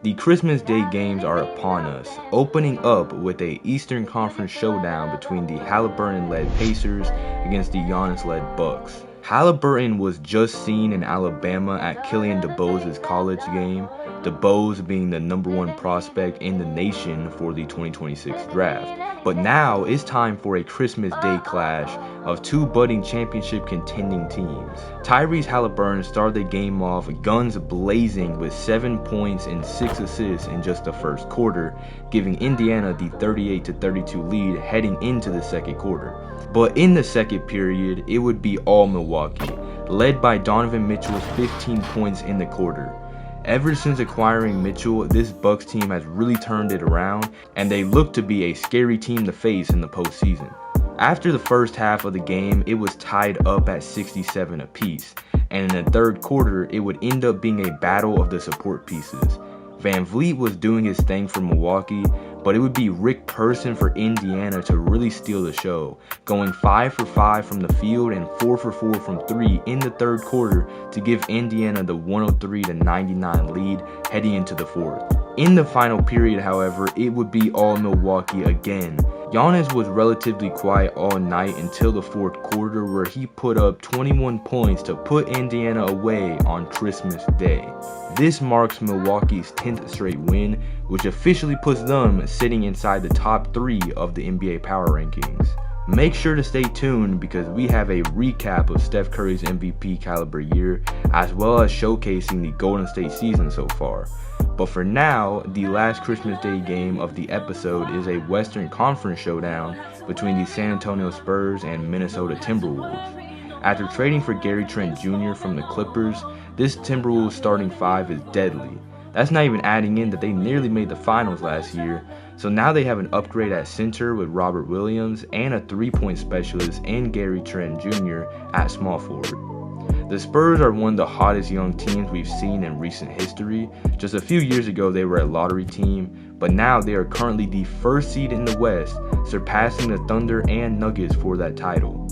The Christmas Day games are upon us, opening up with a Eastern Conference showdown between the Halliburton-led Pacers against the Giannis-led Bucks. Halliburton was just seen in Alabama at Killian DeBose's college game, DeBose being the #1 prospect in the nation for the 2026 draft. But now it's time for a Christmas Day clash of two budding championship contending teams. Tyrese Halliburton started the game off guns blazing with 7 points and 6 assists in just the first quarter, giving Indiana the 38-32 lead heading into the second quarter. But in the second period, it would be all Milwaukee, led by Donovan Mitchell's 15 points in the quarter. Ever since acquiring Mitchell, this Bucks team has really turned it around, and they look to be a scary team to face in the postseason. After the first half of the game, it was tied up at 67 apiece, and in the third quarter, it would end up being a battle of the support pieces. Van Vliet was doing his thing for Milwaukee, but it would be Rick Person for Indiana to really steal the show, going 5 for 5 from the field and 4 for 4 from 3 in the third quarter to give Indiana the 103-99 lead heading into the fourth. In the final period, however, it would be all Milwaukee again. Giannis was relatively quiet all night until the fourth quarter, where he put up 21 points to put Indiana away on Christmas Day. This marks Milwaukee's 10th straight win, which officially puts them sitting inside the top 3 of the NBA power rankings. Make sure to stay tuned because we have a recap of Steph Curry's MVP caliber year, as well as showcasing the Golden State season so far. But for now, the last Christmas Day game of the episode is a Western Conference showdown between the San Antonio Spurs and Minnesota Timberwolves. After trading for Gary Trent Jr. from the Clippers, this Timberwolves starting 5 is deadly. That's not even adding in that they nearly made the finals last year, so now they have an upgrade at center with Robert Williams and a 3-point specialist in Gary Trent Jr. at small forward. The Spurs are one of the hottest young teams we've seen in recent history. Just a few years ago they were a lottery team, but now they are currently the first seed in the West, surpassing the Thunder and Nuggets for that title.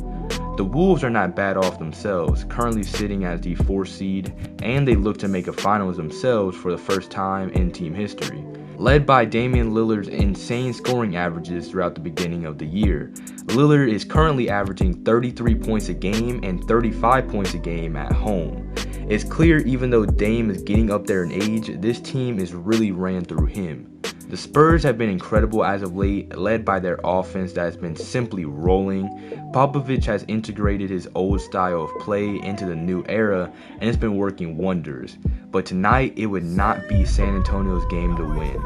The Wolves are not bad off themselves, currently sitting as the 4th seed, and they look to make a finals themselves for the first time in team history. Led by Damian Lillard's insane scoring averages throughout the beginning of the year, Lillard is currently averaging 33 points a game and 35 points a game at home. It's clear even though Dame is getting up there in age, this team is really ran through him. The Spurs have been incredible as of late, led by their offense that has been simply rolling. Popovich has integrated his old style of play into the new era, and it's been working wonders. But tonight, it would not be San Antonio's game to win.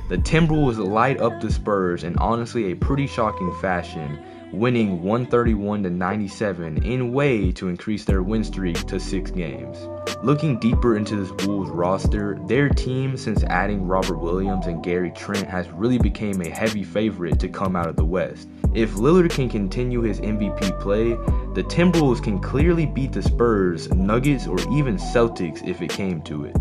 The Timberwolves light up the Spurs in honestly a pretty shocking fashion, winning 131-97 in way to increase their win streak to 6 games. Looking deeper into this Wolves roster, their team since adding Robert Williams and Gary Trent has really become a heavy favorite to come out of the West. If Lillard can continue his MVP play, the Timberwolves can clearly beat the Spurs, Nuggets, or even Celtics if it came to it.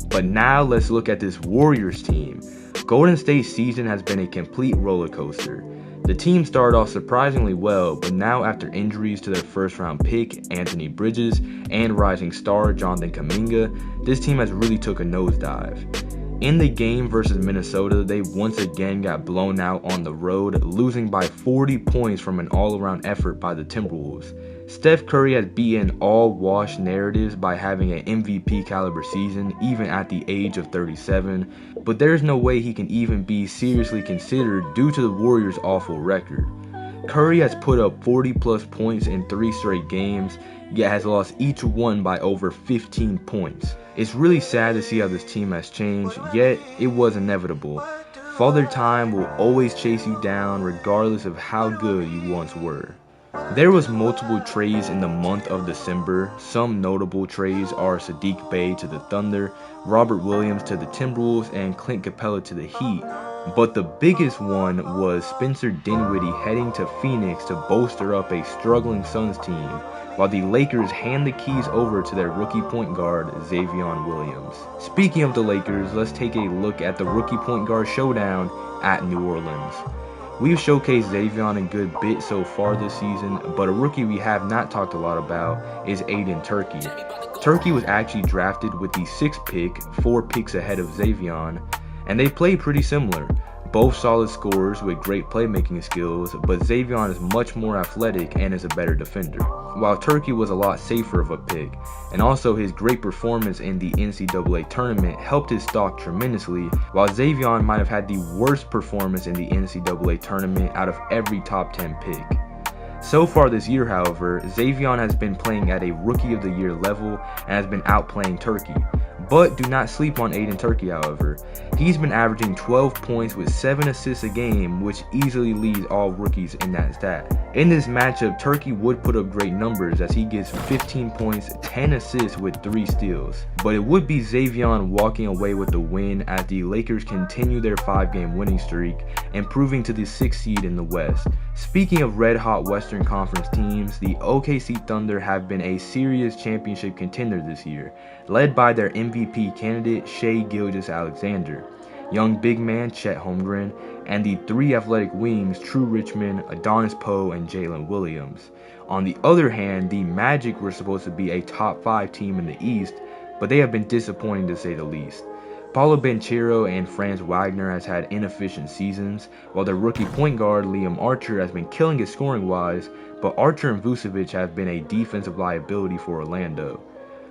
But now let's look at this Warriors team. Golden State's season has been a complete roller coaster. The team started off surprisingly well, but now after injuries to their first round pick, Anthony Bridges, and rising star Jonathan Kuminga, this team has really took a nosedive. In the game versus Minnesota, they once again got blown out on the road, losing by 40 points from an all-around effort by the Timberwolves. Steph Curry has beaten all wash narratives by having an MVP caliber season even at the age of 37, but there's no way he can even be seriously considered due to the Warriors' awful record. Curry has put up 40 plus points in 3 straight games, yet has lost each one by over 15 points. It's really sad to see how this team has changed, yet it was inevitable. Father Time will always chase you down regardless of how good you once were. There was multiple trades in the month of December. Some notable trades are Sadiq Bey to the Thunder, Robert Williams to the Timberwolves, and Clint Capella to the Heat. But the biggest one was Spencer Dinwiddie heading to Phoenix to bolster up a struggling Suns team, while the Lakers hand the keys over to their rookie point guard, Xavier Williams. Speaking of the Lakers, let's take a look at the rookie point guard showdown at New Orleans. We've showcased Xavier a good bit so far this season, but a rookie we have not talked a lot about is Aiden Turkey. Turkey was actually drafted with the 6th pick, 4 picks ahead of Xavier, and they play pretty similar. Both solid scorers with great playmaking skills, but Xavier is much more athletic and is a better defender, while Turkey was a lot safer of a pick, and also his great performance in the NCAA tournament helped his stock tremendously, while Xavier might have had the worst performance in the NCAA tournament out of every top 10 pick. So far this year, however, Xavier has been playing at a Rookie of the Year level and has been outplaying Turkey. But do not sleep on Aiden Turkey, however. He's been averaging 12 points with 7 assists a game, which easily leads all rookies in that stat. In this matchup, Turkey would put up great numbers as he gets 15 points, 10 assists with 3 steals. But it would be Xavier walking away with the win as the Lakers continue their 5-game winning streak, improving to the 6th seed in the West. Speaking of red-hot Western Conference teams, the OKC Thunder have been a serious championship contender this year, led by their MVP candidate Shai Gilgeous-Alexander, young big man Chet Holmgren, and the 3 athletic wings True Richmond, Adonis Poe, and Jalen Williams. On the other hand, the Magic were supposed to be a top 5 team in the East, but they have been disappointing to say the least. Paulo Banchero and Franz Wagner has had inefficient seasons, while their rookie point guard Liam Archer has been killing it scoring-wise, but Archer and Vucevic have been a defensive liability for Orlando.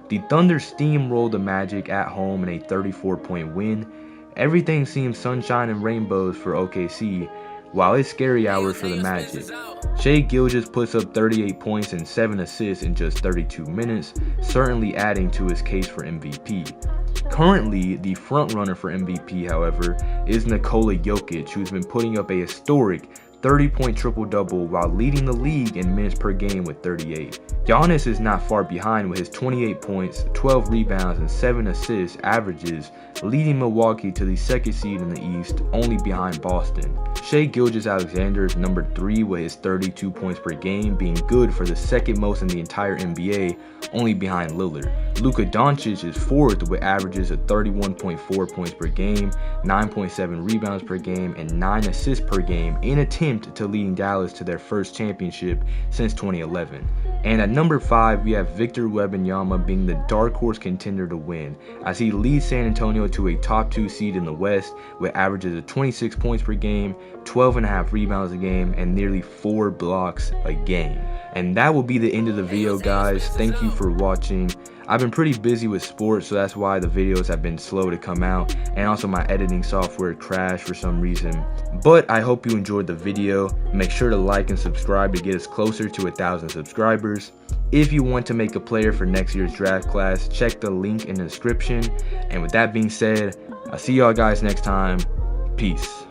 The Thunder steamrolled the Magic at home in a 34-point win. Everything seems sunshine and rainbows for OKC, while it's scary hours for the Magic. Shai Gilgeous puts up 38 points and 7 assists in just 32 minutes, certainly adding to his case for MVP. Currently, the frontrunner for MVP, however, is Nikola Jokic, who's been putting up a historic 30-point triple-double while leading the league in minutes per game with 38. Giannis is not far behind with his 28 points, 12 rebounds, and 7 assists averages, leading Milwaukee to the 2nd seed in the East, only behind Boston. Shai Gilgeous-Alexander is number 3 with his 32 points per game, being good for the 2nd most in the entire NBA, only behind Lillard. Luka Doncic is 4th with averages of 31.4 points per game, 9.7 rebounds per game, and 9 assists per game in attempt to leading Dallas to their first championship since 2011. And at number 5, we have Victor Wembanyama being the dark horse contender to win, as he leads San Antonio to a top 2 seed in the West with averages of 26 points per game, 12.5 rebounds a game, and nearly 4 blocks a game. And that will be the end of the video, guys. Thank you for watching. I've been pretty busy with sports, so that's why the videos have been slow to come out, and also my editing software crashed for some reason. But I hope you enjoyed the video. Make sure to like and subscribe to get us closer to 1,000 subscribers. If you want to make a player for next year's draft class, check the link in the description. And with that being said, I'll see y'all guys next time. Peace.